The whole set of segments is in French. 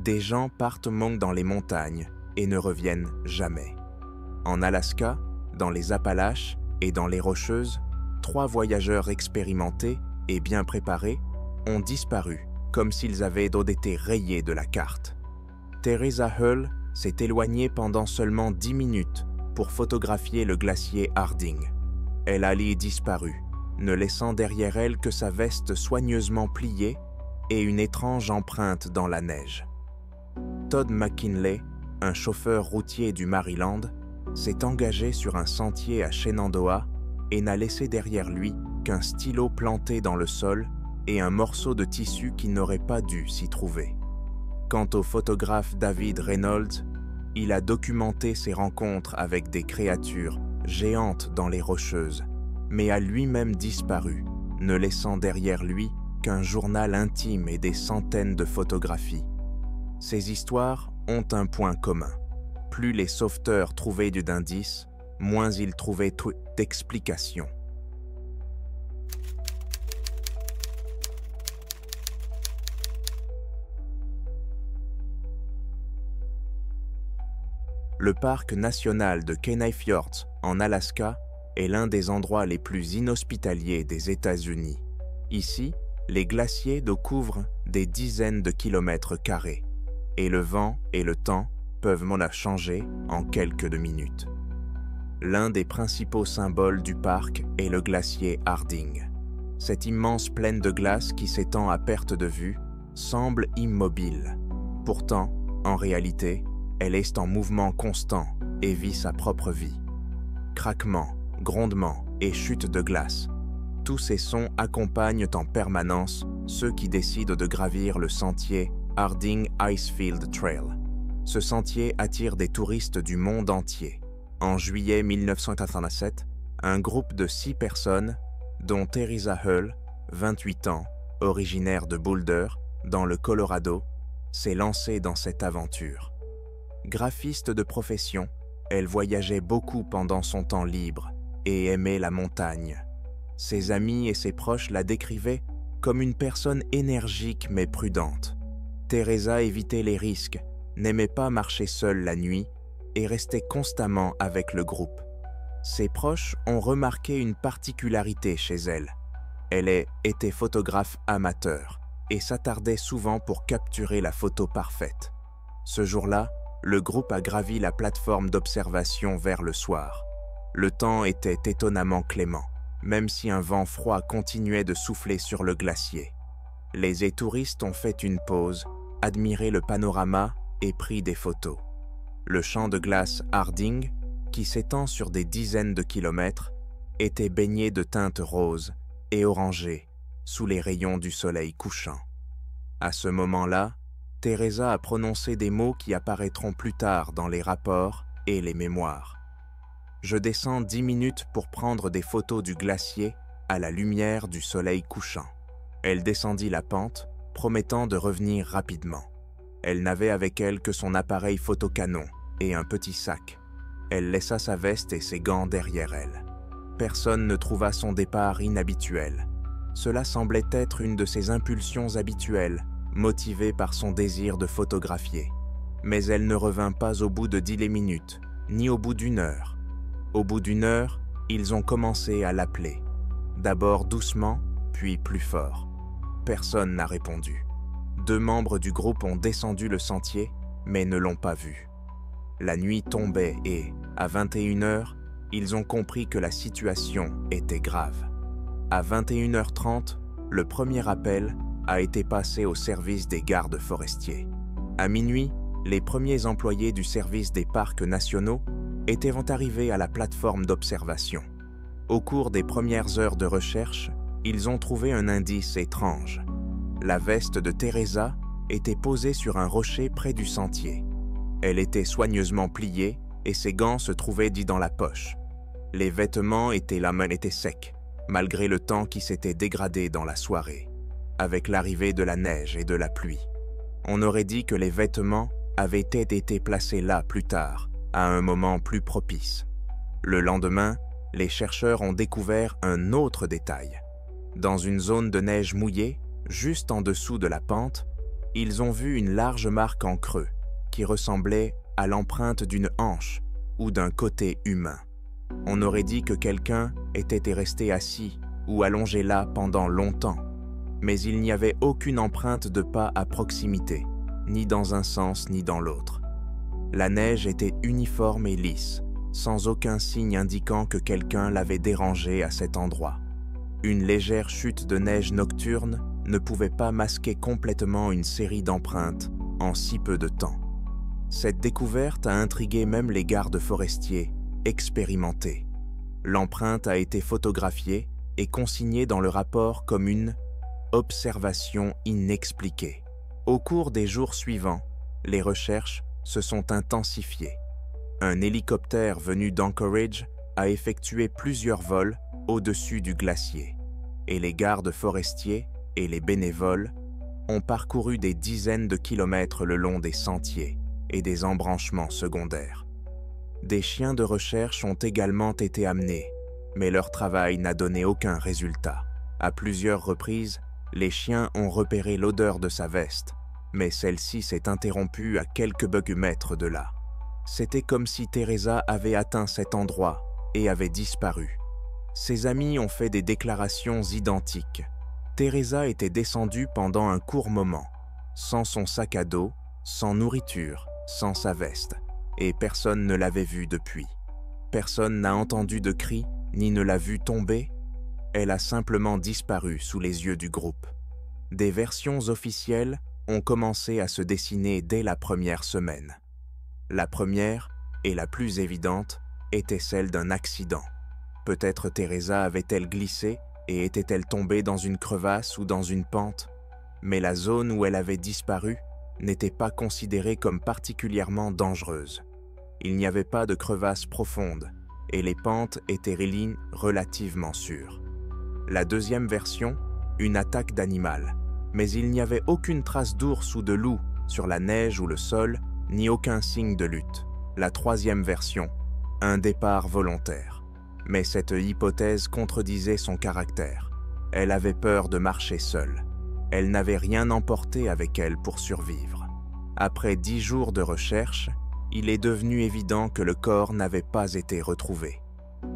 des gens partent dans les montagnes et ne reviennent jamais. En Alaska, dans les Appalaches et dans les Rocheuses, 3 voyageurs expérimentés et bien préparés ont disparu comme s'ils avaient été rayés de la carte. Teresa Hull s'est éloignée pendant seulement 10 minutes pour photographier le glacier Harding. Elle allait disparu, ne laissant derrière elle que sa veste soigneusement pliée et une étrange empreinte dans la neige. Todd McKinley, un chauffeur routier du Maryland, s'est engagé sur un sentier à Shenandoah et n'a laissé derrière lui qu'un stylo planté dans le sol et un morceau de tissu qui n'aurait pas dû s'y trouver. Quant au photographe David Reynolds, il a documenté ses rencontres avec des créatures géantes dans les Rocheuses, mais a lui-même disparu, ne laissant derrière lui qu'un journal intime et des centaines de photographies. Ces histoires ont un point commun. Plus les sauveteurs trouvaient d'indices, moins ils trouvaient d'explications. Le parc national de Kenai Fjords, en Alaska, est l'un des endroits les plus inhospitaliers des États-Unis. Ici, les glaciers d'eau couvrent des dizaines de kilomètres carrés, et le vent et le temps peuvent changer en quelques minutes. L'un des principaux symboles du parc est le glacier Harding. Cette immense plaine de glace qui s'étend à perte de vue semble immobile. Pourtant, en réalité, elle est en mouvement constant et vit sa propre vie. Craquements, grondements et chutes de glace. Tous ces sons accompagnent en permanence ceux qui décident de gravir le sentier Harding Icefield Trail. Ce sentier attire des touristes du monde entier. En juillet 1987, un groupe de 6 personnes, dont Teresa Hull, 28 ans, originaire de Boulder, dans le Colorado, s'est lancé dans cette aventure. Graphiste de profession, elle voyageait beaucoup pendant son temps libre et aimait la montagne. Ses amis et ses proches la décrivaient comme une personne énergique mais prudente. Teresa évitait les risques, n'aimait pas marcher seule la nuit et restait constamment avec le groupe. Ses proches ont remarqué une particularité chez elle. Elle était photographe amateur et s'attardait souvent pour capturer la photo parfaite. Ce jour-là, le groupe a gravi la plateforme d'observation vers le soir. Le temps était étonnamment clément, même si un vent froid continuait de souffler sur le glacier. Les touristes ont fait une pause, admiré le panorama et pris des photos. Le champ de glace Harding, qui s'étend sur des dizaines de kilomètres, était baigné de teintes roses et orangées sous les rayons du soleil couchant. À ce moment-là, Teresa a prononcé des mots qui apparaîtront plus tard dans les rapports et les mémoires. « Je descends 10 minutes pour prendre des photos du glacier à la lumière du soleil couchant. » Elle descendit la pente, promettant de revenir rapidement. Elle n'avait avec elle que son appareil photocanon et un petit sac. Elle laissa sa veste et ses gants derrière elle. Personne ne trouva son départ inhabituel. Cela semblait être une de ses impulsions habituelles, motivée par son désir de photographier. Mais elle ne revint pas au bout de 10 minutes, ni au bout d'1 heure. Au bout d'1 heure, ils ont commencé à l'appeler. D'abord doucement, puis plus fort. Personne n'a répondu. 2 membres du groupe ont descendu le sentier, mais ne l'ont pas vue. La nuit tombait et, à 21 heures, ils ont compris que la situation était grave. À 21h30, le premier appel a été passé au service des gardes forestiers. À minuit, les premiers employés du service des parcs nationaux étaient arrivés à la plateforme d'observation. Au cours des premières heures de recherche, ils ont trouvé un indice étrange. La veste de Teresa était posée sur un rocher près du sentier. Elle était soigneusement pliée et ses gants se trouvaient dans la poche. Les vêtements étaient secs, malgré le temps qui s'était dégradé dans la soirée, avec l'arrivée de la neige et de la pluie. On aurait dit que les vêtements avaient été placés là plus tard, à un moment plus propice. Le lendemain, les chercheurs ont découvert un autre détail. Dans une zone de neige mouillée, juste en dessous de la pente, Ils ont vu une large marque en creux qui ressemblait à l'empreinte d'une hanche ou d'un côté humain. On aurait dit que quelqu'un était resté assis ou allongé là pendant longtemps, mais il n'y avait aucune empreinte de pas à proximité, ni dans un sens ni dans l'autre. La neige était uniforme et lisse, sans aucun signe indiquant que quelqu'un l'avait dérangé à cet endroit. Une légère chute de neige nocturne ne pouvait pas masquer complètement une série d'empreintes en si peu de temps. Cette découverte a intrigué même les gardes forestiers expérimentés. L'empreinte a été photographiée et consignée dans le rapport comme une « observation inexpliquée ». Au cours des jours suivants, les recherches se sont intensifiées. Un hélicoptère venu d'Anchorage a effectué plusieurs vols au-dessus du glacier, et les gardes forestiers et les bénévoles ont parcouru des dizaines de kilomètres le long des sentiers et des embranchements secondaires. Des chiens de recherche ont également été amenés, mais leur travail n'a donné aucun résultat. À plusieurs reprises, les chiens ont repéré l'odeur de sa veste, mais celle-ci s'est interrompue à quelques mètres de là. C'était comme si Teresa avait atteint cet endroit et avait disparu. Ses amis ont fait des déclarations identiques. Teresa était descendue pendant un court moment, sans son sac à dos, sans nourriture, sans sa veste, et personne ne l'avait vue depuis. Personne n'a entendu de cri, ni ne l'a vue tomber. Elle a simplement disparu sous les yeux du groupe. Des versions officielles ont commencé à se dessiner dès la première semaine. La première, et la plus évidente, était celle d'un accident. Peut-être Teresa avait-elle glissé et était-elle tombée dans une crevasse ou dans une pente, mais la zone où elle avait disparu n'était pas considérée comme particulièrement dangereuse. Il n'y avait pas de crevasse profonde et les pentes étaient relativement sûres. La deuxième version, une attaque d'animal, mais il n'y avait aucune trace d'ours ou de loup sur la neige ou le sol, ni aucun signe de lutte. La troisième version, un départ volontaire. Mais cette hypothèse contredisait son caractère. Elle avait peur de marcher seule. Elle n'avait rien emporté avec elle pour survivre. Après 10 jours de recherche, il est devenu évident que le corps n'avait pas été retrouvé.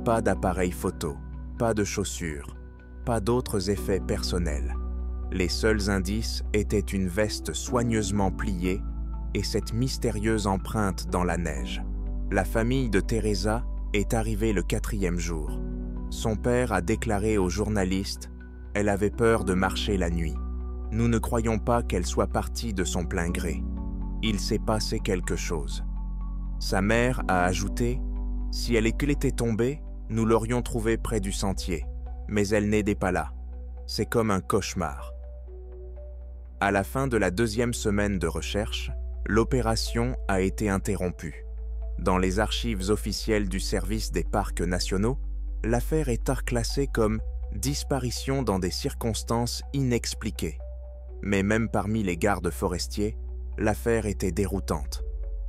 Pas d'appareil photo, pas de chaussures, pas d'autres effets personnels. Les seuls indices étaient une veste soigneusement pliée et cette mystérieuse empreinte dans la neige. La famille de Teresa est arrivée le 4e jour. Son père a déclaré aux journalistes « Elle avait peur de marcher la nuit. Nous ne croyons pas qu'elle soit partie de son plein gré. Il s'est passé quelque chose. » Sa mère a ajouté « Si elle était tombée, nous l'aurions trouvée près du sentier, mais elle n'était pas là. C'est comme un cauchemar. » À la fin de la 2e semaine de recherche, l'opération a été interrompue. Dans les archives officielles du service des parcs nationaux, l'affaire est classée comme « disparition dans des circonstances inexpliquées ». Mais même parmi les gardes forestiers, l'affaire était déroutante.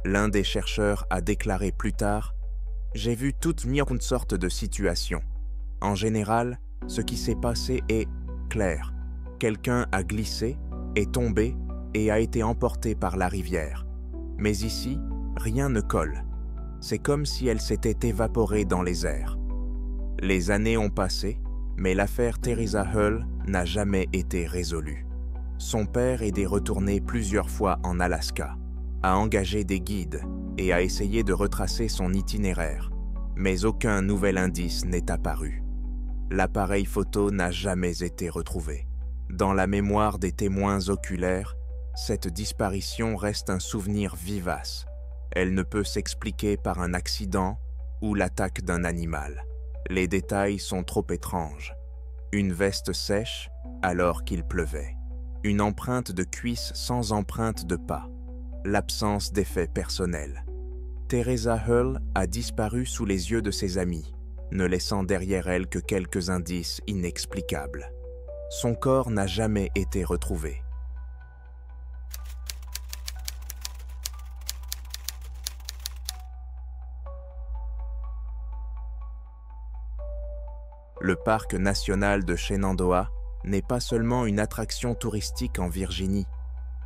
L'un des chercheurs a déclaré plus tard « J'ai vu toutes sortes de situations. En général, ce qui s'est passé est clair. Quelqu'un a glissé, est tombé et a été emporté par la rivière. Mais ici, rien ne colle. C'est comme si elle s'était évaporée dans les airs. » Les années ont passé, mais l'affaire Teresa Hull n'a jamais été résolue. Son père est retourné plusieurs fois en Alaska, a engagé des guides et a essayé de retracer son itinéraire, mais aucun nouvel indice n'est apparu. L'appareil photo n'a jamais été retrouvé. Dans la mémoire des témoins oculaires, cette disparition reste un souvenir vivace. Elle ne peut s'expliquer par un accident ou l'attaque d'un animal. Les détails sont trop étranges. Une veste sèche alors qu'il pleuvait. Une empreinte de cuisse sans empreinte de pas. L'absence d'effets personnels. Teresa Hull a disparu sous les yeux de ses amis, ne laissant derrière elle que quelques indices inexplicables. Son corps n'a jamais été retrouvé. Le parc national de Shenandoah n'est pas seulement une attraction touristique en Virginie,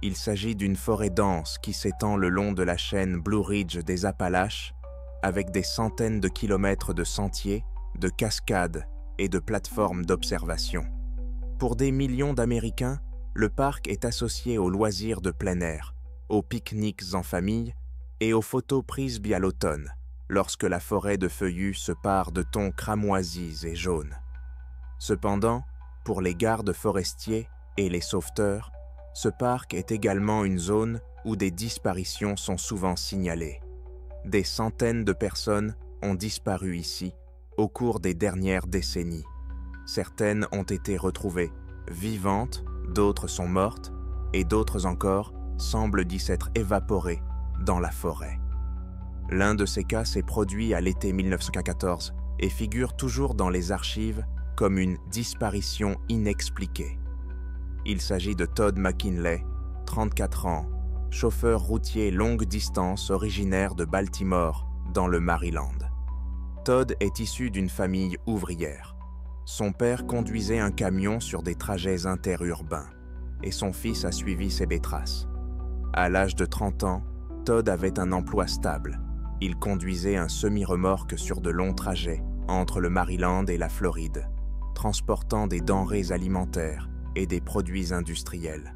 Il s'agit d'une forêt dense qui s'étend le long de la chaîne Blue Ridge des Appalaches, avec des centaines de kilomètres de sentiers, de cascades et de plateformes d'observation. Pour des millions d'Américains, le parc est associé aux loisirs de plein air, aux pique-niques en famille et aux photos prises bien l'automne, lorsque la forêt de feuillus se pare de tons cramoisis et jaunes. Cependant, pour les gardes forestiers et les sauveteurs, ce parc est également une zone où des disparitions sont souvent signalées. Des centaines de personnes ont disparu ici au cours des dernières décennies. Certaines ont été retrouvées vivantes, d'autres sont mortes, et d'autres encore semblent d'y s'être évaporées dans la forêt. L'un de ces cas s'est produit à l'été 1914 et figure toujours dans les archives comme une disparition inexpliquée. Il s'agit de Todd McKinley, 34 ans, chauffeur routier longue distance originaire de Baltimore, dans le Maryland. Todd est issu d'une famille ouvrière. Son père conduisait un camion sur des trajets interurbains et son fils a suivi ses traces. À l'âge de 30 ans, Todd avait un emploi stable. Il conduisait un semi-remorque sur de longs trajets entre le Maryland et la Floride, transportant des denrées alimentaires et des produits industriels.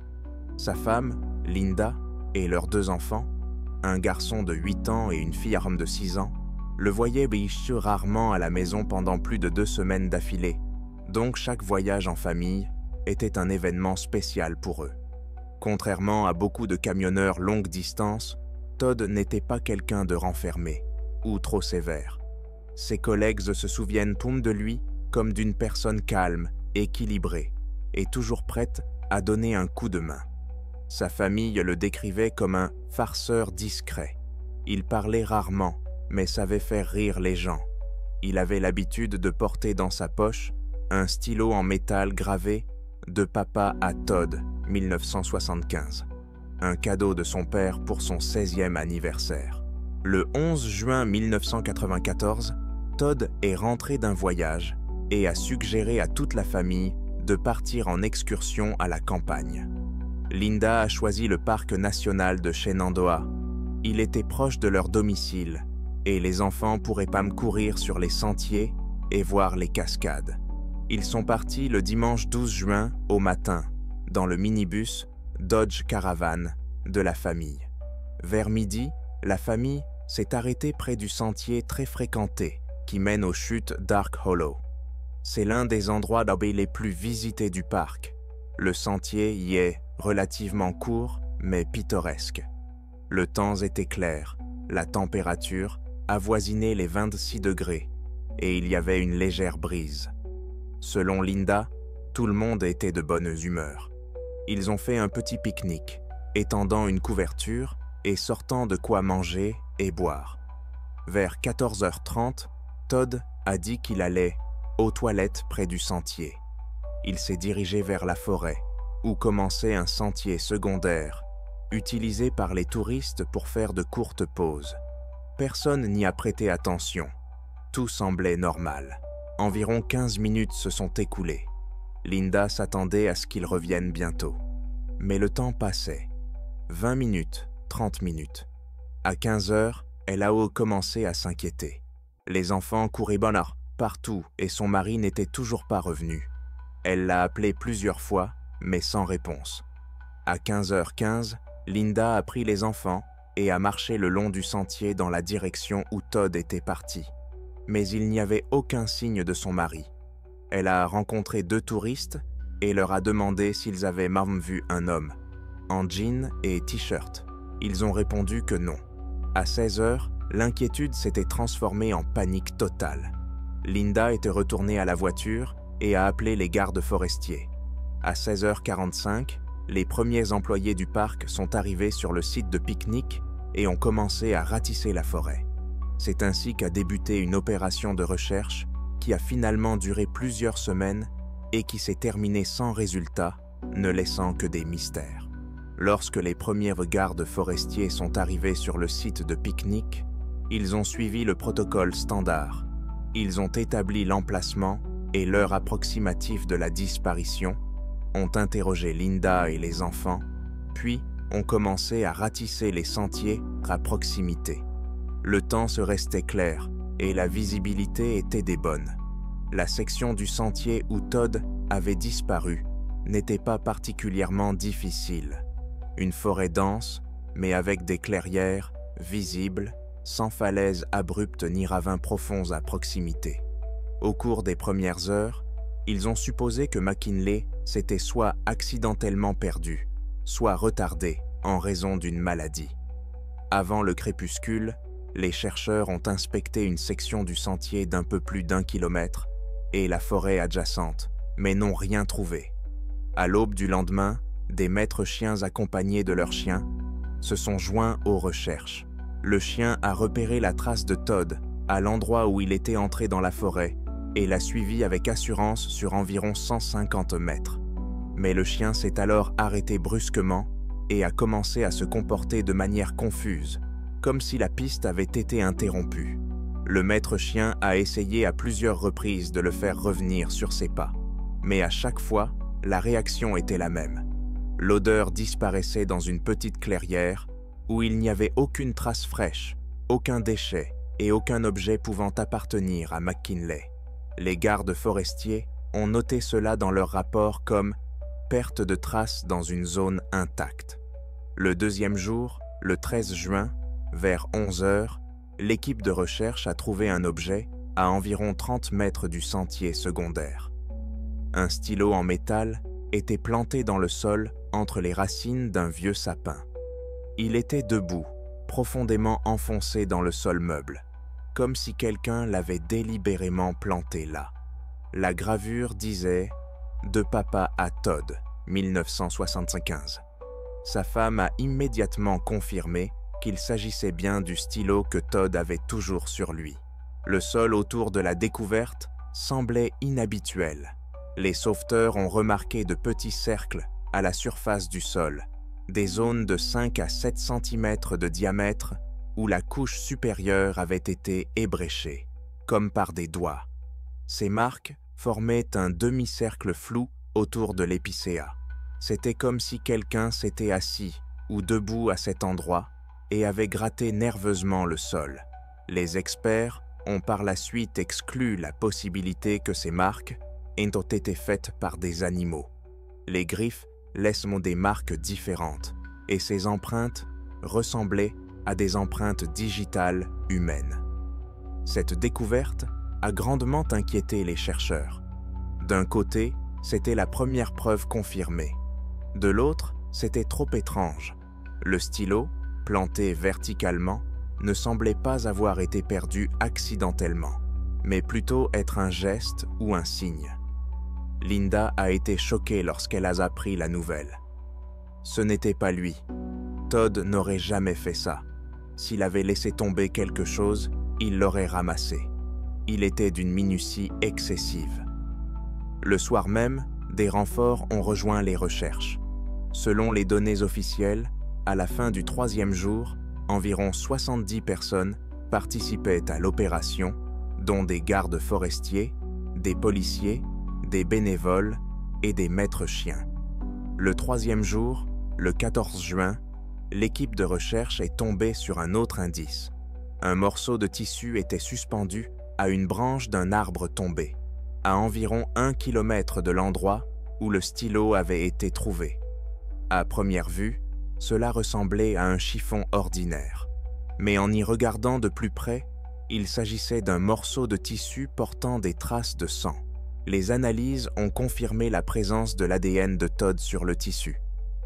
Sa femme, Linda, et leurs 2 enfants, un garçon de 8 ans et une fille de 6 ans, le voyaient rarement à la maison pendant plus de 2 semaines d'affilée, donc chaque voyage en famille était un événement spécial pour eux. Contrairement à beaucoup de camionneurs longue distance, Todd n'était pas quelqu'un de renfermé ou trop sévère. Ses collègues se souviennent de lui comme d'une personne calme, équilibrée et toujours prête à donner un coup de main. Sa famille le décrivait comme un farceur discret. Il parlait rarement, mais savait faire rire les gens. Il avait l'habitude de porter dans sa poche un stylo en métal gravé « De papa à Todd, 1975 », un cadeau de son père pour son 16e anniversaire. Le 11 juin 1994, Todd est rentré d'un voyage et a suggéré à toute la famille de partir en excursion à la campagne. Linda a choisi le parc national de Shenandoah. Il était proche de leur domicile et les enfants pourraient courir sur les sentiers et voir les cascades. Ils sont partis le dimanche 12 juin au matin, dans le minibus Dodge Caravan de la famille. Vers midi, la famille s'est arrêtée près du sentier très fréquenté qui mène aux chutes Dark Hollow. C'est l'un des endroits les plus visités du parc. Le sentier y est relativement court, mais pittoresque. Le temps était clair, la température avoisinait les 26 degrés et il y avait une légère brise. Selon Linda, tout le monde était de bonne humeur. Ils ont fait un petit pique-nique, étendant une couverture et sortant de quoi manger et boire. Vers 14h30, Todd a dit qu'il allait aux toilettes près du sentier. Il s'est dirigé vers la forêt, où commençait un sentier secondaire, utilisé par les touristes pour faire de courtes pauses. Personne n'y a prêté attention. Tout semblait normal. Environ 15 minutes se sont écoulées. Linda s'attendait à ce qu'ils reviennent bientôt. Mais le temps passait. 20 minutes, 30 minutes. À 15 heures, elle a commencé à s'inquiéter. Les enfants couraient partout et son mari n'était toujours pas revenu. Elle l'a appelé plusieurs fois, mais sans réponse. À 15h15, Linda a pris les enfants et a marché le long du sentier dans la direction où Todd était parti. Mais il n'y avait aucun signe de son mari. Elle a rencontré 2 touristes et leur a demandé s'ils avaient vu un homme, en jean et t-shirt. Ils ont répondu que non. À 16h, l'inquiétude s'était transformée en panique totale. Linda était retournée à la voiture et a appelé les gardes forestiers. À 16h45, les premiers employés du parc sont arrivés sur le site de pique-nique et ont commencé à ratisser la forêt. C'est ainsi qu'a débuté une opération de recherche qui a finalement duré plusieurs semaines et qui s'est terminée sans résultat, ne laissant que des mystères. Lorsque les premiers gardes forestiers sont arrivés sur le site de pique-nique, ils ont suivi le protocole standard. Ils ont établi l'emplacement et l'heure approximative de la disparition, ont interrogé Linda et les enfants, puis on commençait à ratisser les sentiers à proximité. Le temps se restait clair et la visibilité était des bonnes. La section du sentier où Todd avait disparu n'était pas particulièrement difficile. Une forêt dense, mais avec des clairières visibles, sans falaises abruptes ni ravins profonds à proximité. Au cours des premières heures, ils ont supposé que McKinley s'était soit accidentellement perdu, soit retardé en raison d'une maladie. Avant le crépuscule, les chercheurs ont inspecté une section du sentier d'un peu plus d'1 kilomètre et la forêt adjacente, mais n'ont rien trouvé. À l'aube du lendemain, des maîtres chiens accompagnés de leurs chiens se sont joints aux recherches. Le chien a repéré la trace de Todd à l'endroit où il était entré dans la forêt et l'a suivi avec assurance sur environ 150 mètres. Mais le chien s'est alors arrêté brusquement et a commencé à se comporter de manière confuse, comme si la piste avait été interrompue. Le maître chien a essayé à plusieurs reprises de le faire revenir sur ses pas, mais à chaque fois, la réaction était la même. L'odeur disparaissait dans une petite clairière où il n'y avait aucune trace fraîche, aucun déchet et aucun objet pouvant appartenir à McKinley. Les gardes forestiers ont noté cela dans leur rapport comme « perte de traces dans une zone intacte ». Le deuxième jour, le 13 juin, vers 11 heures, l'équipe de recherche a trouvé un objet à environ 30 mètres du sentier secondaire. Un stylo en métal était planté dans le sol entre les racines d'un vieux sapin. Il était debout, profondément enfoncé dans le sol meuble, comme si quelqu'un l'avait délibérément planté là. La gravure disait « De papa à Todd, 1975 ». Sa femme a immédiatement confirmé qu'il s'agissait bien du stylo que Todd avait toujours sur lui. Le sol autour de la découverte semblait inhabituel. Les sauveteurs ont remarqué de petits cercles à la surface du sol, des zones de 5 à 7 cm de diamètre où la couche supérieure avait été ébréchée, comme par des doigts. Ces marques formaient un demi-cercle flou autour de l'épicéa. C'était comme si quelqu'un s'était assis ou debout à cet endroit et avait gratté nerveusement le sol. Les experts ont par la suite exclu la possibilité que ces marques aient été faites par des animaux. Les griffes laissent des marques différentes et ces empreintes ressemblaient à des empreintes digitales humaines. Cette découverte a grandement inquiété les chercheurs. D'un côté, c'était la première preuve confirmée. De l'autre, c'était trop étrange. Le stylo, planté verticalement, ne semblait pas avoir été perdu accidentellement, mais plutôt être un geste ou un signe. Linda a été choquée lorsqu'elle a appris la nouvelle. Ce n'était pas lui. Todd n'aurait jamais fait ça. S'il avait laissé tomber quelque chose, il l'aurait ramassé. Il était d'une minutie excessive. Le soir même, des renforts ont rejoint les recherches. Selon les données officielles, à la fin du 3e jour, environ 70 personnes participaient à l'opération, dont des gardes forestiers, des policiers, des bénévoles et des maîtres chiens. Le 3e jour, le 14 juin, l'équipe de recherche est tombée sur un autre indice. Un morceau de tissu était suspendu à une branche d'un arbre tombé, à environ 1 kilomètre de l'endroit où le stylo avait été trouvé. À première vue, cela ressemblait à un chiffon ordinaire. Mais en y regardant de plus près, il s'agissait d'un morceau de tissu portant des traces de sang. Les analyses ont confirmé la présence de l'ADN de Todd sur le tissu.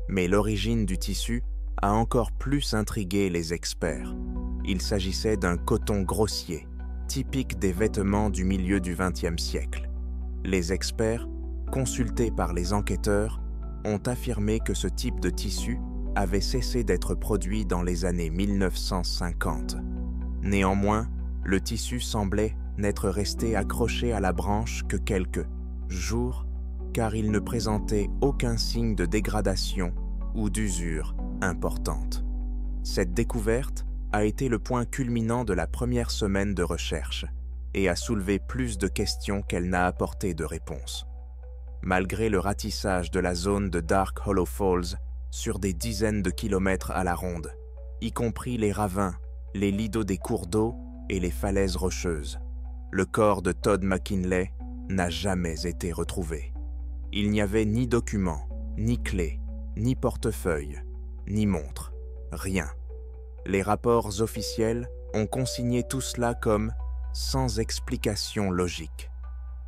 Mais l'origine du tissu a encore plus intrigué les experts. Il s'agissait d'un coton grossier, typique des vêtements du milieu du XXe siècle. Les experts, consultés par les enquêteurs, ont affirmé que ce type de tissu avait cessé d'être produit dans les années 1950. Néanmoins, le tissu semblait n'être resté accroché à la branche que quelques jours, car il ne présentait aucun signe de dégradation ou d'usure importante. Cette découverte a été le point culminant de la première semaine de recherche et a soulevé plus de questions qu'elle n'a apporté de réponses. Malgré le ratissage de la zone de Dark Hollow Falls sur des dizaines de kilomètres à la ronde, y compris les ravins, les lits d'eau des cours d'eau et les falaises rocheuses. Le corps de Todd McKinley n'a jamais été retrouvé. Il n'y avait ni documents, ni clés, ni portefeuille, ni montre, rien. Les rapports officiels ont consigné tout cela comme sans explication logique.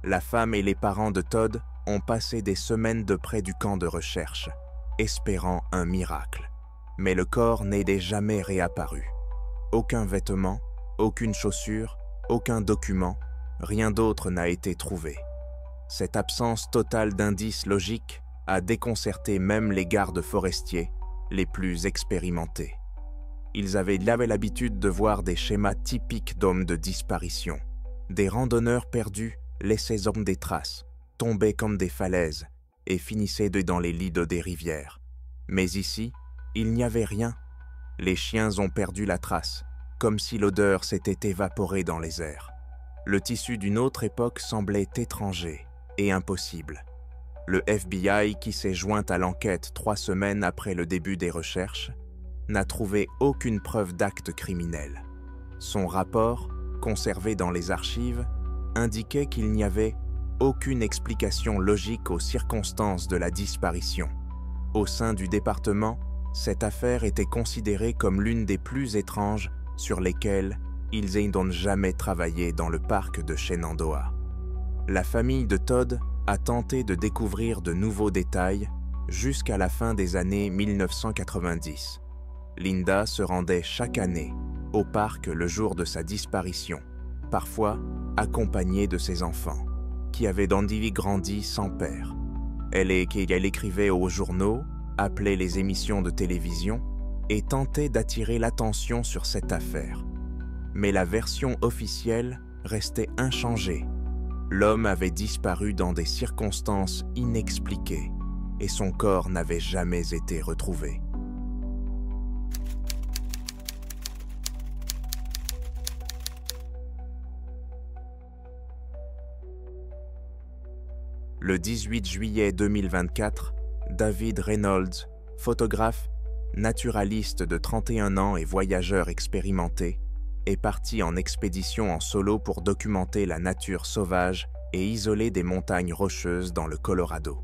La femme et les parents de Todd ont passé des semaines de près du camp de recherche, espérant un miracle. Mais le corps n'est jamais réapparu. Aucun vêtement, aucune chaussure, aucun document, rien d'autre n'a été trouvé. Cette absence totale d'indices logiques a déconcerté même les gardes forestiers les plus expérimentés. Ils avaient l'habitude de voir des schémas typiques d'hommes de disparition. Des randonneurs perdus laissaient des traces, tombaient comme des falaises et finissaient dans les lits d'eau des rivières. Mais ici, il n'y avait rien. Les chiens ont perdu la trace, comme si l'odeur s'était évaporée dans les airs. Le tissu d'une autre époque semblait étranger et impossible. Le FBI, qui s'est joint à l'enquête 3 semaines après le début des recherches, n'a trouvé aucune preuve d'acte criminel. Son rapport, conservé dans les archives, indiquait qu'il n'y avait aucune explication logique aux circonstances de la disparition. Au sein du département, cette affaire était considérée comme l'une des plus étranges sur lesquelles ils n'ont jamais travaillé dans le parc de Shenandoah. La famille de Todd a tenté de découvrir de nouveaux détails jusqu'à la fin des années 1990. Linda se rendait chaque année au parc le jour de sa disparition, parfois accompagnée de ses enfants, qui avaient grandi sans père. Elle écrivait aux journaux, appelait les émissions de télévision et tentait d'attirer l'attention sur cette affaire. Mais la version officielle restait inchangée. L'homme avait disparu dans des circonstances inexpliquées et son corps n'avait jamais été retrouvé. Le 18 juillet 2024, David Reynolds, photographe, naturaliste de 31 ans et voyageur expérimenté, est parti en expédition en solo pour documenter la nature sauvage et isolée des montagnes rocheuses dans le Colorado.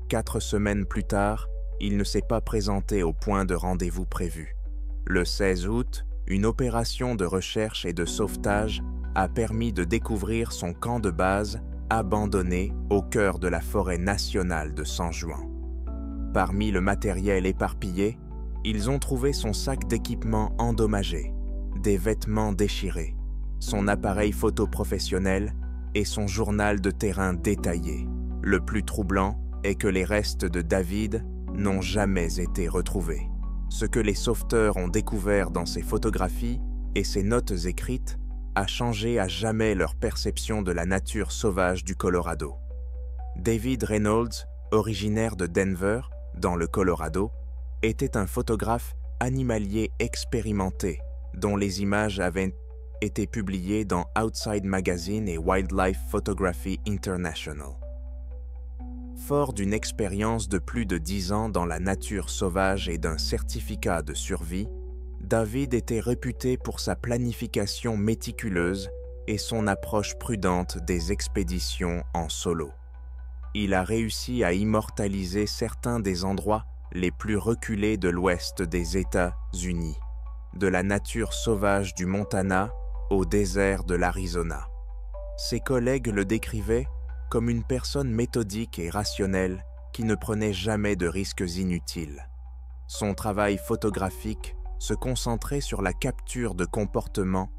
4 semaines plus tard, il ne s'est pas présenté au point de rendez-vous prévu. Le 16 août, une opération de recherche et de sauvetage a permis de découvrir son camp de base abandonné au cœur de la forêt nationale de San Juan. Parmi le matériel éparpillé, ils ont trouvé son sac d'équipement endommagé, des vêtements déchirés, son appareil photo professionnel et son journal de terrain détaillé. Le plus troublant est que les restes de David n'ont jamais été retrouvés. Ce que les sauveteurs ont découvert dans ses photographies et ses notes écrites a changé à jamais leur perception de la nature sauvage du Colorado. David Reynolds, originaire de Denver, dans le Colorado, était un photographe animalier expérimenté dont les images avaient été publiées dans Outside Magazine et Wildlife Photography International. Fort d'une expérience de plus de 10 ans dans la nature sauvage et d'un certificat de survie, David était réputé pour sa planification méticuleuse et son approche prudente des expéditions en solo. Il a réussi à immortaliser certains des endroits les plus reculés de l'ouest des États-Unis, de la nature sauvage du Montana au désert de l'Arizona. Ses collègues le décrivaient comme une personne méthodique et rationnelle qui ne prenait jamais de risques inutiles. Son travail photographique se concentrait sur la capture de comportements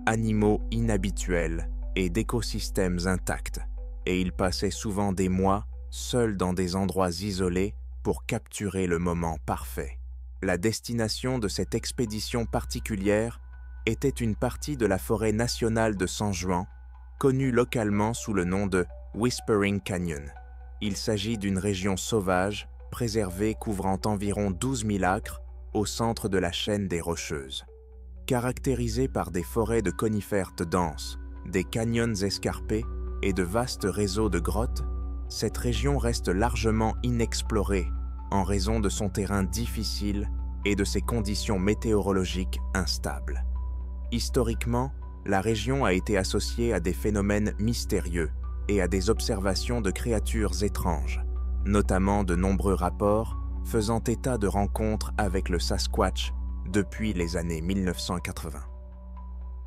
animaux inhabituels et d'écosystèmes intacts, et il passait souvent des mois seul dans des endroits isolés pour capturer le moment parfait. La destination de cette expédition particulière était une partie de la forêt nationale de San Juan, connue localement sous le nom de Whispering Canyon. Il s'agit d'une région sauvage, préservée couvrant environ 12 000 acres au centre de la chaîne des Rocheuses. Caractérisée par des forêts de conifères denses, des canyons escarpés et de vastes réseaux de grottes, cette région reste largement inexplorée en raison de son terrain difficile et de ses conditions météorologiques instables. Historiquement, la région a été associée à des phénomènes mystérieux et à des observations de créatures étranges, notamment de nombreux rapports faisant état de rencontres avec le Sasquatch depuis les années 1980.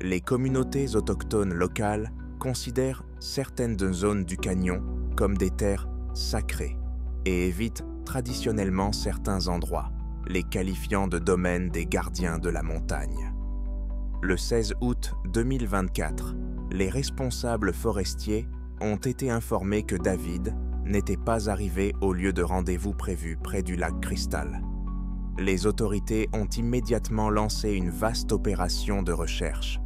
Les communautés autochtones locales considèrent certaines zones du canyon comme des terres sacrées et évitent traditionnellement certains endroits, les qualifiant de domaines des gardiens de la montagne. Le 16 août 2024, les responsables forestiers ont été informés que David n'était pas arrivé au lieu de rendez-vous prévu près du lac Crystal. Les autorités ont immédiatement lancé une vaste opération de recherche,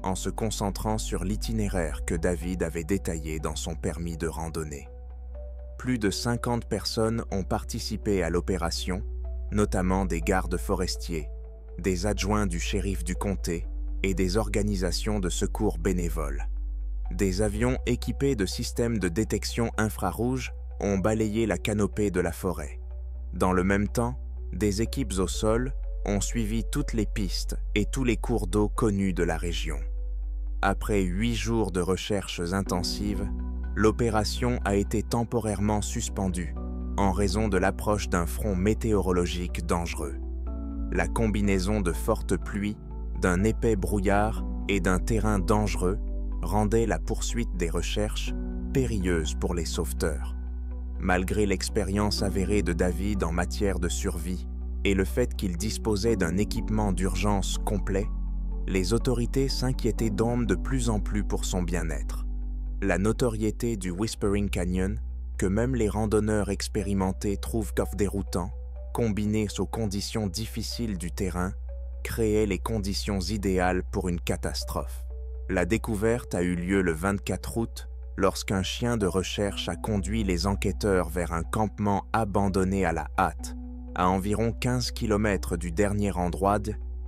en se concentrant sur l'itinéraire que David avait détaillé dans son permis de randonnée. Plus de 50 personnes ont participé à l'opération, notamment des gardes forestiers, des adjoints du shérif du comté et des organisations de secours bénévoles. Des avions équipés de systèmes de détection infrarouge ont balayé la canopée de la forêt. Dans le même temps, des équipes au sol ont suivi toutes les pistes et tous les cours d'eau connus de la région. Après 8 jours de recherches intensives, l'opération a été temporairement suspendue en raison de l'approche d'un front météorologique dangereux. La combinaison de fortes pluies, d'un épais brouillard et d'un terrain dangereux rendait la poursuite des recherches périlleuse pour les sauveteurs. Malgré l'expérience avérée de David en matière de survie et le fait qu'il disposait d'un équipement d'urgence complet, les autorités s'inquiétaient donc de plus en plus pour son bien-être. La notoriété du Whispering Canyon, que même les randonneurs expérimentés trouvent déroutant, combinée aux conditions difficiles du terrain, créait les conditions idéales pour une catastrophe. La découverte a eu lieu le 24 août, lorsqu'un chien de recherche a conduit les enquêteurs vers un campement abandonné à la hâte, à environ 15 km du dernier endroit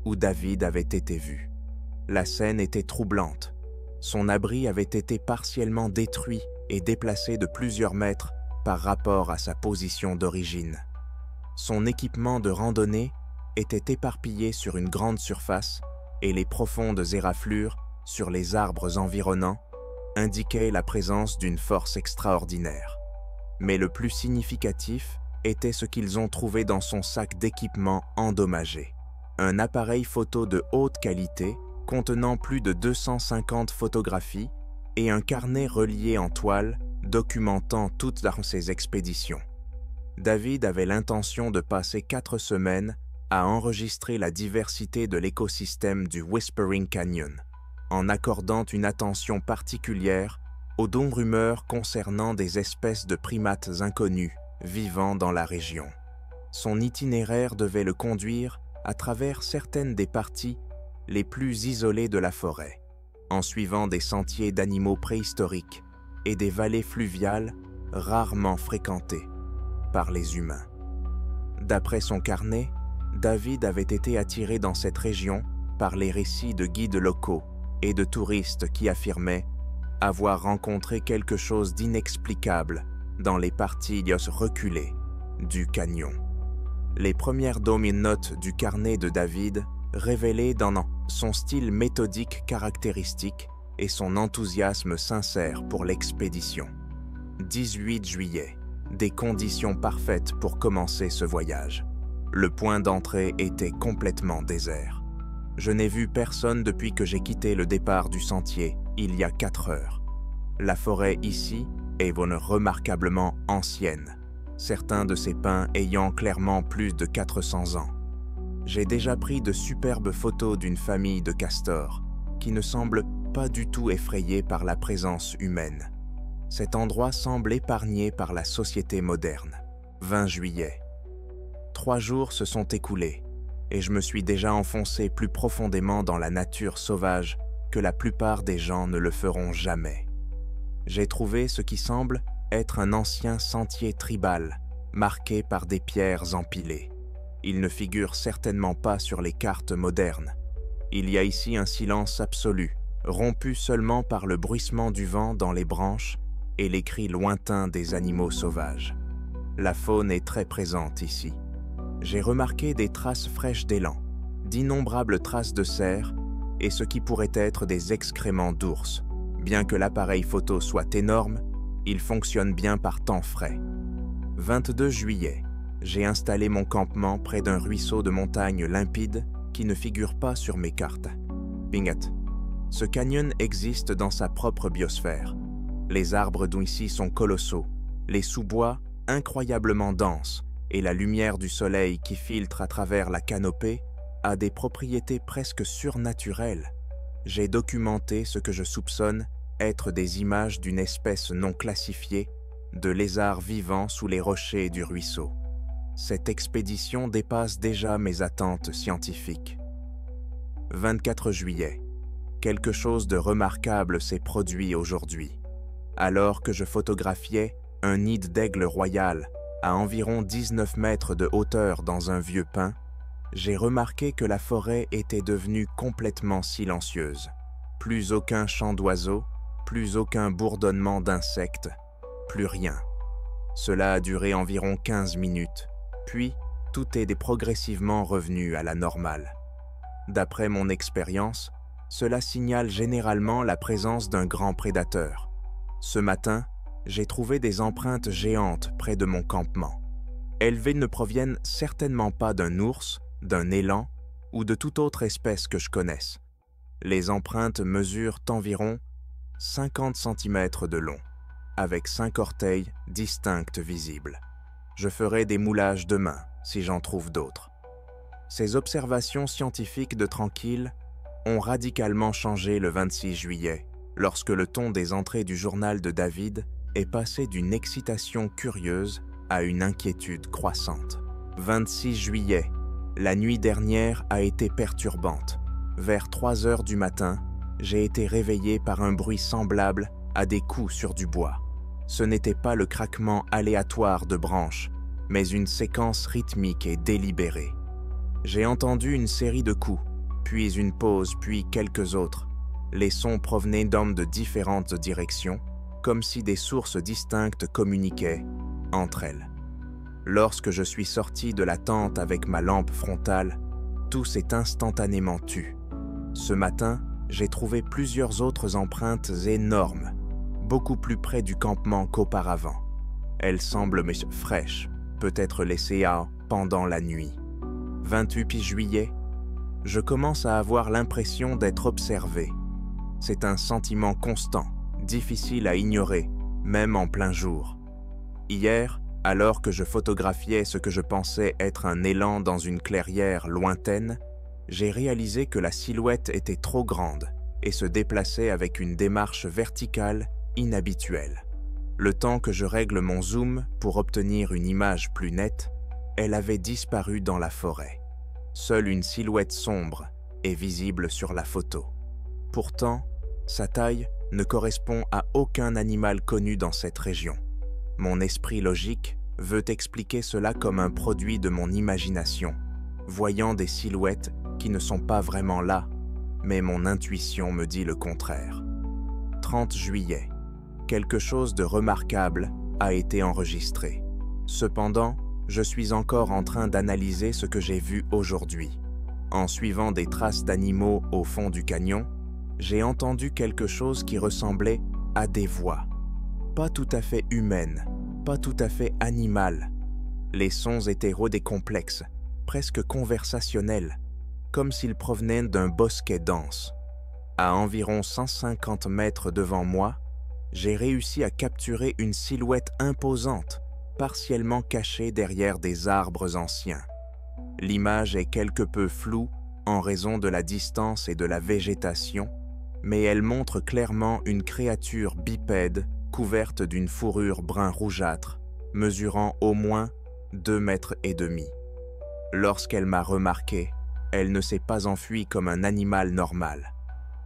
où David avait été vu. La scène était troublante. Son abri avait été partiellement détruit et déplacé de plusieurs mètres par rapport à sa position d'origine. Son équipement de randonnée était éparpillé sur une grande surface et les profondes éraflures sur les arbres environnants indiquaient la présence d'une force extraordinaire. Mais le plus significatif était ce qu'ils ont trouvé dans son sac d'équipement endommagé. Un appareil photo de haute qualité contenant plus de 250 photographies et un carnet relié en toile documentant toutes ses expéditions. David avait l'intention de passer 4 semaines à enregistrer la diversité de l'écosystème du Whispering Canyon, en accordant une attention particulière aux rumeurs concernant des espèces de primates inconnus vivant dans la région. Son itinéraire devait le conduire à travers certaines des parties les plus isolées de la forêt, en suivant des sentiers d'animaux préhistoriques et des vallées fluviales rarement fréquentées par les humains. D'après son carnet, David avait été attiré dans cette région par les récits de guides locaux et de touristes qui affirmaient avoir rencontré quelque chose d'inexplicable dans les parties reculées du canyon. Les premières notes du carnet de David révélaient dans son style méthodique caractéristique et son enthousiasme sincère pour l'expédition. 18 juillet, des conditions parfaites pour commencer ce voyage. Le point d'entrée était complètement désert. Je n'ai vu personne depuis que j'ai quitté le départ du sentier, il y a 4 heures. La forêt ici est remarquablement ancienne, certains de ses pins ayant clairement plus de 400 ans. J'ai déjà pris de superbes photos d'une famille de castors, qui ne semble pas du tout effrayée par la présence humaine. Cet endroit semble épargné par la société moderne. 20 juillet. 3 jours se sont écoulés, et je me suis déjà enfoncé plus profondément dans la nature sauvage que la plupart des gens ne le feront jamais. J'ai trouvé ce qui semble être un ancien sentier tribal, marqué par des pierres empilées. Il ne figure certainement pas sur les cartes modernes. Il y a ici un silence absolu, rompu seulement par le bruissement du vent dans les branches et les cris lointains des animaux sauvages. La faune est très présente ici. J'ai remarqué des traces fraîches d'élan, d'innombrables traces de cerf et ce qui pourrait être des excréments d'ours. Bien que l'appareil photo soit énorme, il fonctionne bien par temps frais. 22 juillet, j'ai installé mon campement près d'un ruisseau de montagne limpide qui ne figure pas sur mes cartes. Bingat. Ce canyon existe dans sa propre biosphère. Les arbres d'ici sont colossaux, les sous-bois incroyablement denses et la lumière du soleil qui filtre à travers la canopée a des propriétés presque surnaturelles. J'ai documenté ce que je soupçonne être des images d'une espèce non classifiée de lézards vivants sous les rochers du ruisseau. Cette expédition dépasse déjà mes attentes scientifiques. 24 juillet. Quelque chose de remarquable s'est produit aujourd'hui. Alors que je photographiais un nid d'aigle royal à environ 19 mètres de hauteur dans un vieux pin, j'ai remarqué que la forêt était devenue complètement silencieuse. Plus aucun chant d'oiseaux, plus aucun bourdonnement d'insectes, plus rien. Cela a duré environ 15 minutes, puis tout est progressivement revenu à la normale. D'après mon expérience, cela signale généralement la présence d'un grand prédateur. Ce matin, j'ai trouvé des empreintes géantes près de mon campement. Elles ne proviennent certainement pas d'un ours, d'un élan ou de toute autre espèce que je connaisse. Les empreintes mesurent environ 50 cm de long, avec 5 orteils distincts visibles. Je ferai des moulages demain, si j'en trouve d'autres. Ces observations scientifiques de tranquille ont radicalement changé le 26 juillet, lorsque le ton des entrées du journal de David est passé d'une excitation curieuse à une inquiétude croissante. 26 juillet, la nuit dernière a été perturbante. Vers 3 heures du matin, j'ai été réveillé par un bruit semblable à des coups sur du bois. Ce n'était pas le craquement aléatoire de branches, mais une séquence rythmique et délibérée. J'ai entendu une série de coups, puis une pause, puis quelques autres. Les sons provenaient d'hommes de différentes directions, comme si des sources distinctes communiquaient entre elles. Lorsque je suis sorti de la tente avec ma lampe frontale, tout s'est instantanément tu. Ce matin, j'ai trouvé plusieurs autres empreintes énormes, beaucoup plus près du campement qu'auparavant. Elles semblent fraîches, peut-être laissées pendant la nuit. 28 juillet, je commence à avoir l'impression d'être observé. C'est un sentiment constant, difficile à ignorer, même en plein jour. Hier, alors que je photographiais ce que je pensais être un élan dans une clairière lointaine, j'ai réalisé que la silhouette était trop grande et se déplaçait avec une démarche verticale inhabituelle. Le temps que je règle mon zoom pour obtenir une image plus nette, elle avait disparu dans la forêt. Seule une silhouette sombre est visible sur la photo. Pourtant, sa taille ne correspond à aucun animal connu dans cette région. Mon esprit logique veut expliquer cela comme un produit de mon imagination, voyant des silhouettes qui ne sont pas vraiment là, mais mon intuition me dit le contraire. 30 juillet, quelque chose de remarquable a été enregistré. Cependant, je suis encore en train d'analyser ce que j'ai vu aujourd'hui. En suivant des traces d'animaux au fond du canyon, j'ai entendu quelque chose qui ressemblait à des voix. Pas tout à fait humaines, pas tout à fait animales. Les sons étaient rauds et complexes, presque conversationnels, comme s'ils provenaient d'un bosquet dense. À environ 150 mètres devant moi, j'ai réussi à capturer une silhouette imposante, partiellement cachée derrière des arbres anciens. L'image est quelque peu floue en raison de la distance et de la végétation, mais elle montre clairement une créature bipède couverte d'une fourrure brun rougeâtre, mesurant au moins 2,5 mètres. Lorsqu'elle m'a remarqué, elle ne s'est pas enfuie comme un animal normal.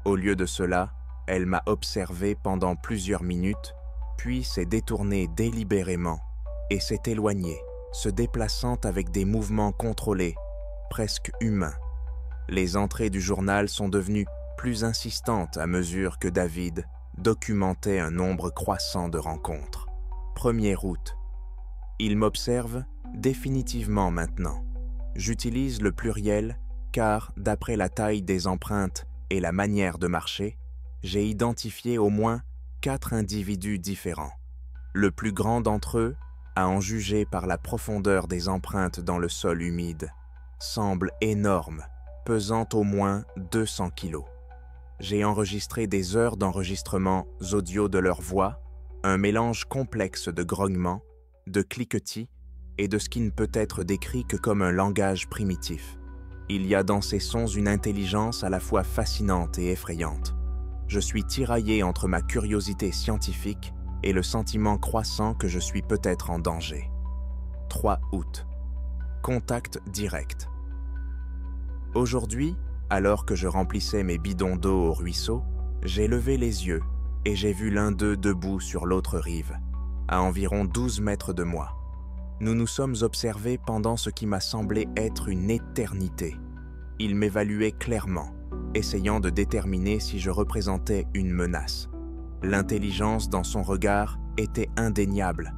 Au lieu de cela, elle m'a observé pendant plusieurs minutes, puis s'est détournée délibérément et s'est éloignée, se déplaçant avec des mouvements contrôlés, presque humains. Les entrées du journal sont devenues plus insistantes à mesure que David documentait un nombre croissant de rencontres. 1er août. Ils m'observent définitivement maintenant. J'utilise le pluriel car, d'après la taille des empreintes et la manière de marcher, j'ai identifié au moins 4 individus différents. Le plus grand d'entre eux, à en juger par la profondeur des empreintes dans le sol humide, semble énorme, pesant au moins 200 kilos. J'ai enregistré des heures d'enregistrements audio de leur voix, un mélange complexe de grognements, de cliquetis et de ce qui ne peut être décrit que comme un langage primitif. Il y a dans ces sons une intelligence à la fois fascinante et effrayante. Je suis tiraillé entre ma curiosité scientifique et le sentiment croissant que je suis peut-être en danger. 3 août. Contact direct. Aujourd'hui, alors que je remplissais mes bidons d'eau au ruisseau, j'ai levé les yeux et j'ai vu l'un d'eux debout sur l'autre rive, à environ 12 mètres de moi. Nous nous sommes observés pendant ce qui m'a semblé être une éternité. Il m'évaluait clairement, essayant de déterminer si je représentais une menace. L'intelligence dans son regard était indéniable.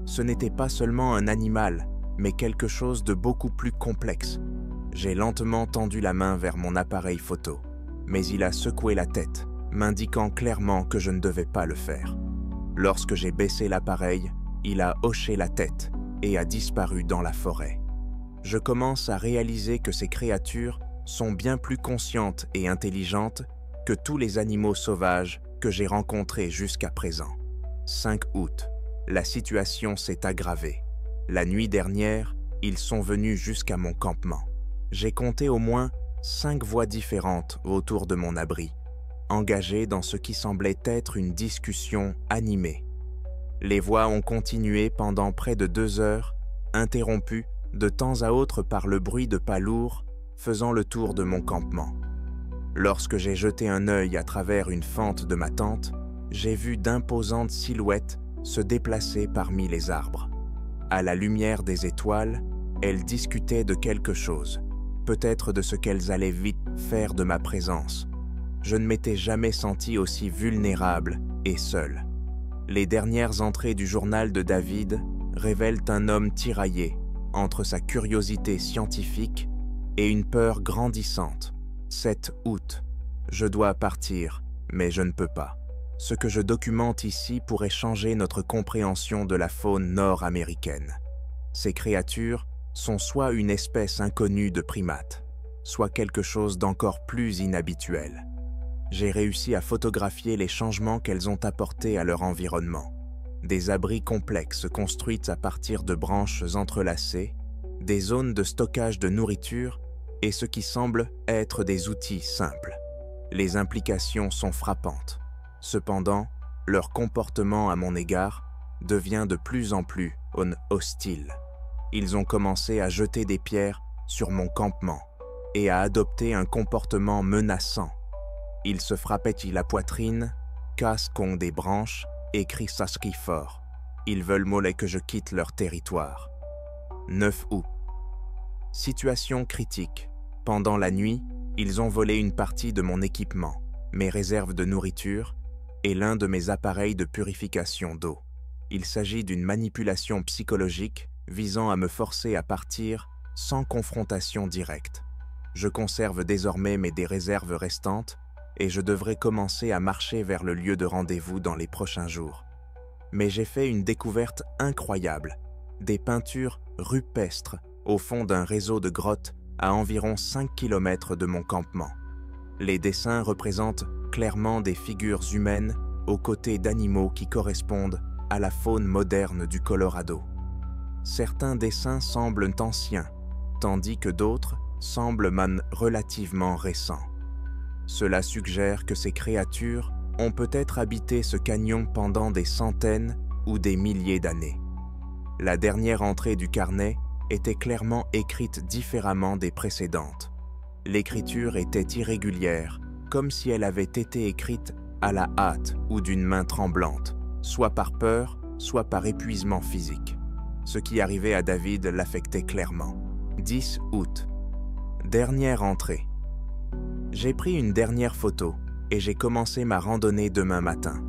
Ce n'était pas seulement un animal, mais quelque chose de beaucoup plus complexe. J'ai lentement tendu la main vers mon appareil photo, mais il a secoué la tête, m'indiquant clairement que je ne devais pas le faire. Lorsque j'ai baissé l'appareil, il a hoché la tête et a disparu dans la forêt. Je commence à réaliser que ces créatures sont bien plus conscientes et intelligentes que tous les animaux sauvages que j'ai rencontrés jusqu'à présent. 5 août. La situation s'est aggravée. La nuit dernière, ils sont venus jusqu'à mon campement. J'ai compté au moins 5 voix différentes autour de mon abri, engagées dans ce qui semblait être une discussion animée. Les voix ont continué pendant près de 2 heures, interrompues de temps à autre par le bruit de pas lourds faisant le tour de mon campement. Lorsque j'ai jeté un œil à travers une fente de ma tente, j'ai vu d'imposantes silhouettes se déplacer parmi les arbres. À la lumière des étoiles, elles discutaient de quelque chose, peut-être de ce qu'elles allaient vite faire de ma présence. Je ne m'étais jamais senti aussi vulnérable et seul. Les dernières entrées du journal de David révèlent un homme tiraillé entre sa curiosité scientifique et une peur grandissante. 7 août. Je dois partir, mais je ne peux pas. Ce que je documente ici pourrait changer notre compréhension de la faune nord-américaine. Ces créatures sont soit une espèce inconnue de primates, soit quelque chose d'encore plus inhabituel. J'ai réussi à photographier les changements qu'elles ont apportés à leur environnement. Des abris complexes construits à partir de branches entrelacées, des zones de stockage de nourriture et ce qui semble être des outils simples. Les implications sont frappantes. Cependant, leur comportement à mon égard devient de plus en plus hostile. Ils ont commencé à jeter des pierres sur mon campement et à adopter un comportement menaçant. Ils se frappaient la poitrine, cassent des branches et crient fort. Ils veulent que je quitte leur territoire. 9 août. Situation critique. Pendant la nuit, ils ont volé une partie de mon équipement, mes réserves de nourriture et l'un de mes appareils de purification d'eau. Il s'agit d'une manipulation psychologique visant à me forcer à partir sans confrontation directe. Je conserve désormais des réserves restantes et je devrais commencer à marcher vers le lieu de rendez-vous dans les prochains jours. Mais j'ai fait une découverte incroyable, des peintures rupestres au fond d'un réseau de grottes à environ 5 km de mon campement. Les dessins représentent clairement des figures humaines aux côtés d'animaux qui correspondent à la faune moderne du Colorado. Certains dessins semblent anciens, tandis que d'autres semblent relativement récents. Cela suggère que ces créatures ont peut-être habité ce canyon pendant des centaines ou des milliers d'années. La dernière entrée du carnet était clairement écrite différemment des précédentes. L'écriture était irrégulière, comme si elle avait été écrite à la hâte ou d'une main tremblante, soit par peur, soit par épuisement physique. Ce qui arrivait à David l'affectait clairement. 10 août. Dernière entrée. J'ai pris une dernière photo et j'ai commencé ma randonnée demain matin.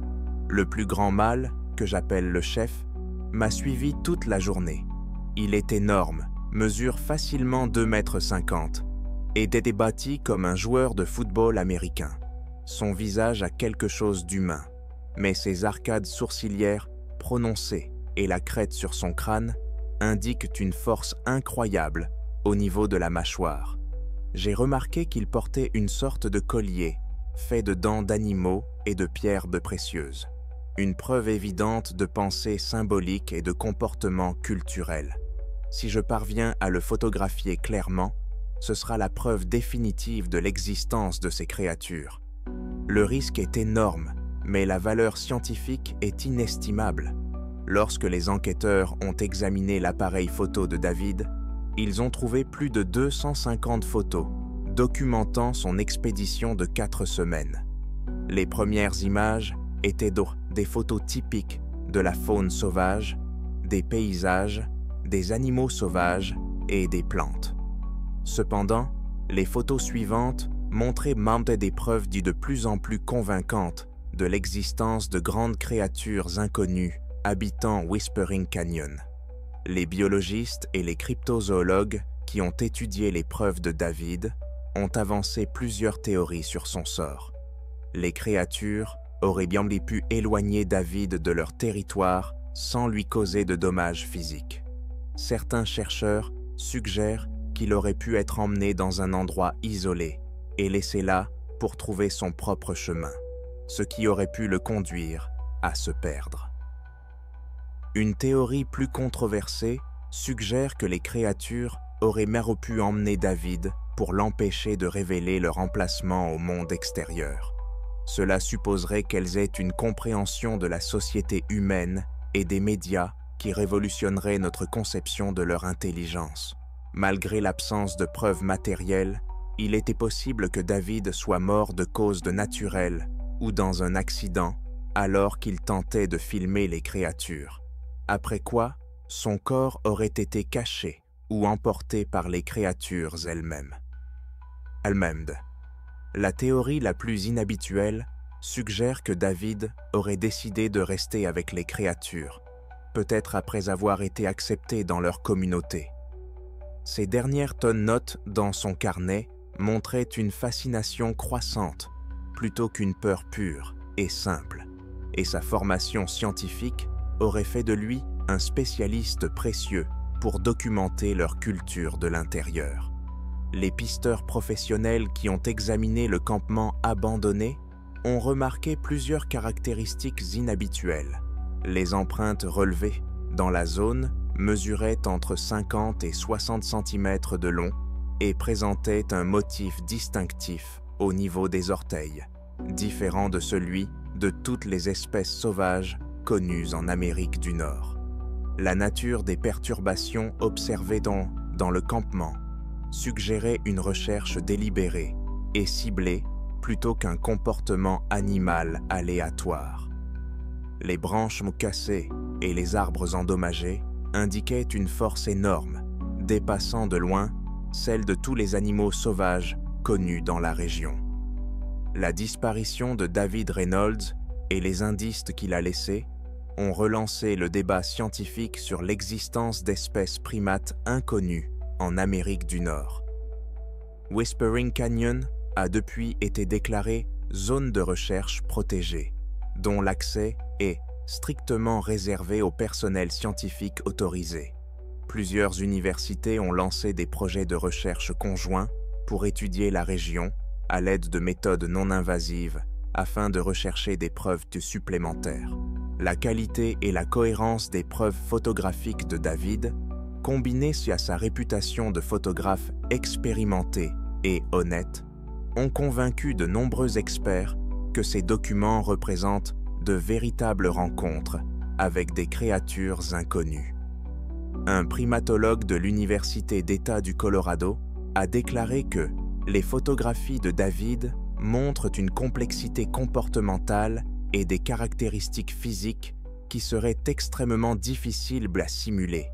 Le plus grand mâle, que j'appelle le chef, m'a suivi toute la journée. Il est énorme, mesure facilement 2,50 m et était bâti comme un joueur de football américain. Son visage a quelque chose d'humain, mais ses arcades sourcilières prononcées et la crête sur son crâne indiquent une force incroyable au niveau de la mâchoire. J'ai remarqué qu'il portait une sorte de collier fait de dents d'animaux et de pierres précieuses. Une preuve évidente de pensée symbolique et de comportement culturel. Si je parviens à le photographier clairement, ce sera la preuve définitive de l'existence de ces créatures. Le risque est énorme, mais la valeur scientifique est inestimable. Lorsque les enquêteurs ont examiné l'appareil photo de David, ils ont trouvé plus de 250 photos, documentant son expédition de 4 semaines. Les premières images étaient des photos typiques de la faune sauvage, des paysages, des animaux sauvages et des plantes. Cependant, les photos suivantes montraient des preuves de plus en plus convaincantes de l'existence de grandes créatures inconnues habitant Whispering Canyon. Les biologistes et les cryptozoologues qui ont étudié les preuves de David ont avancé plusieurs théories sur son sort. Les créatures auraient bien pu éloigner David de leur territoire sans lui causer de dommages physiques. Certains chercheurs suggèrent qu'il aurait pu être emmené dans un endroit isolé et laissé là pour trouver son propre chemin, ce qui aurait pu le conduire à se perdre. Une théorie plus controversée suggère que les créatures auraient même pu emmener David pour l'empêcher de révéler leur emplacement au monde extérieur. Cela supposerait qu'elles aient une compréhension de la société humaine et des médias qui révolutionnerait notre conception de leur intelligence. Malgré l'absence de preuves matérielles, il était possible que David soit mort de causes naturelles ou dans un accident alors qu'il tentait de filmer les créatures. Après quoi, son corps aurait été caché ou emporté par les créatures elles-mêmes. La théorie la plus inhabituelle suggère que David aurait décidé de rester avec les créatures, peut-être après avoir été accepté dans leur communauté. Ses dernières notes dans son carnet montraient une fascination croissante plutôt qu'une peur pure et simple, et sa formation scientifique aurait fait de lui un spécialiste précieux pour documenter leur culture de l'intérieur. Les pisteurs professionnels qui ont examiné le campement abandonné ont remarqué plusieurs caractéristiques inhabituelles. Les empreintes relevées dans la zone mesuraient entre 50 et 60 cm de long et présentaient un motif distinctif au niveau des orteils, différent de celui de toutes les espèces sauvages connues en Amérique du Nord. La nature des perturbations observées dans le campement suggérait une recherche délibérée et ciblée plutôt qu'un comportement animal aléatoire. Les branches cassées et les arbres endommagés indiquaient une force énorme, dépassant de loin celle de tous les animaux sauvages connus dans la région. La disparition de David Reynolds et les indices qu'il a laissés ont relancé le débat scientifique sur l'existence d'espèces primates inconnues en Amérique du Nord. Whispering Canyon a depuis été déclarée zone de recherche protégée, dont l'accès est strictement réservé au personnel scientifique autorisé. Plusieurs universités ont lancé des projets de recherche conjoints pour étudier la région à l'aide de méthodes non invasives afin de rechercher des preuves supplémentaires. La qualité et la cohérence des preuves photographiques de David, combinées à sa réputation de photographe expérimenté et honnête, ont convaincu de nombreux experts que ces documents représentent de véritables rencontres avec des créatures inconnues. Un primatologue de l'Université d'État du Colorado a déclaré que les photographies de David montrent une complexité comportementale et des caractéristiques physiques qui seraient extrêmement difficiles à simuler.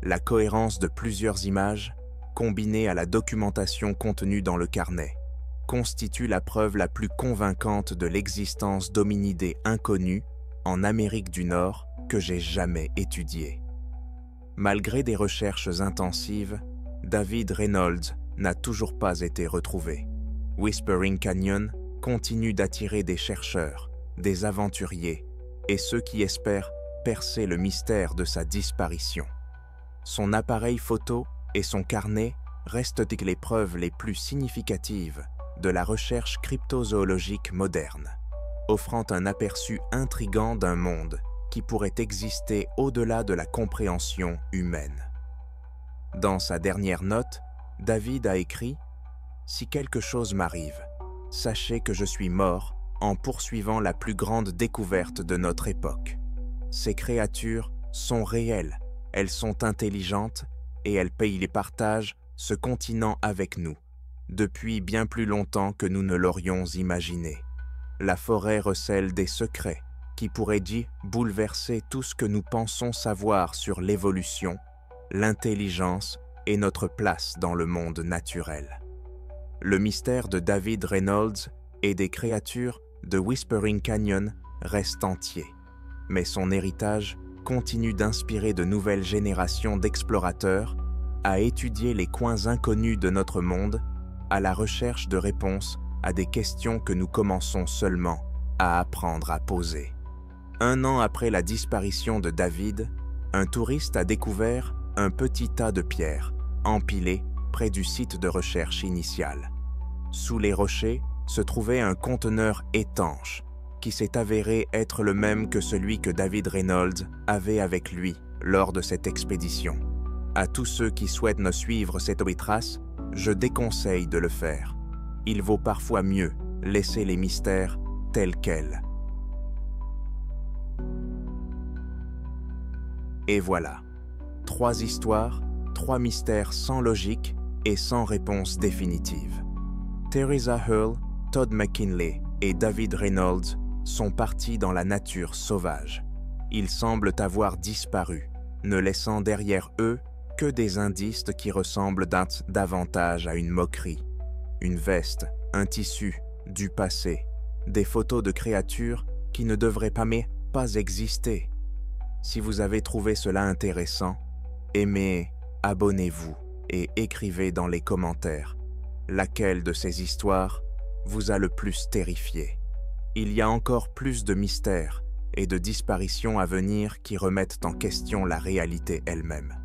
La cohérence de plusieurs images, combinée à la documentation contenue dans le carnet, constitue la preuve la plus convaincante de l'existence d'hominidés inconnus en Amérique du Nord que j'ai jamais étudié. Malgré des recherches intensives, David Reynolds n'a toujours pas été retrouvé. Whispering Canyon continue d'attirer des chercheurs, des aventuriers et ceux qui espèrent percer le mystère de sa disparition. Son appareil photo et son carnet restent les preuves les plus significatives de la recherche cryptozoologique moderne, offrant un aperçu intrigant d'un monde qui pourrait exister au-delà de la compréhension humaine. Dans sa dernière note, David a écrit « Si quelque chose m'arrive, sachez que je suis mort en poursuivant la plus grande découverte de notre époque. Ces créatures sont réelles, elles sont intelligentes et elles partagent ce continent avec nous, depuis bien plus longtemps que nous ne l'aurions imaginé. La forêt recèle des secrets qui pourraient bouleverser tout ce que nous pensons savoir sur l'évolution, l'intelligence et notre place dans le monde naturel. Le mystère de David Reynolds et des créatures de Whispering Canyon reste entier, mais son héritage continue d'inspirer de nouvelles générations d'explorateurs à étudier les coins inconnus de notre monde, à la recherche de réponses à des questions que nous commençons seulement à apprendre à poser. 1 an après la disparition de David, un touriste a découvert un petit tas de pierres empilées près du site de recherche initial. Sous les rochers se trouvait un conteneur étanche qui s'est avéré être le même que celui que David Reynolds avait avec lui lors de cette expédition. À tous ceux qui souhaitent nous suivre cette trace, je déconseille de le faire. Il vaut parfois mieux laisser les mystères tels quels. Et voilà, 3 histoires, 3 mystères sans logique et sans réponse définitive. Teresa Hurl, Todd McKinley et David Reynolds sont partis dans la nature sauvage. Ils semblent avoir disparu, ne laissant derrière eux que des indices qui ressemblent davantage à une moquerie. Une veste, un tissu, du passé, des photos de créatures qui ne devraient pas exister. Si vous avez trouvé cela intéressant, aimez, abonnez-vous et écrivez dans les commentaires laquelle de ces histoires vous a le plus terrifié. Il y a encore plus de mystères et de disparitions à venir qui remettent en question la réalité elle-même.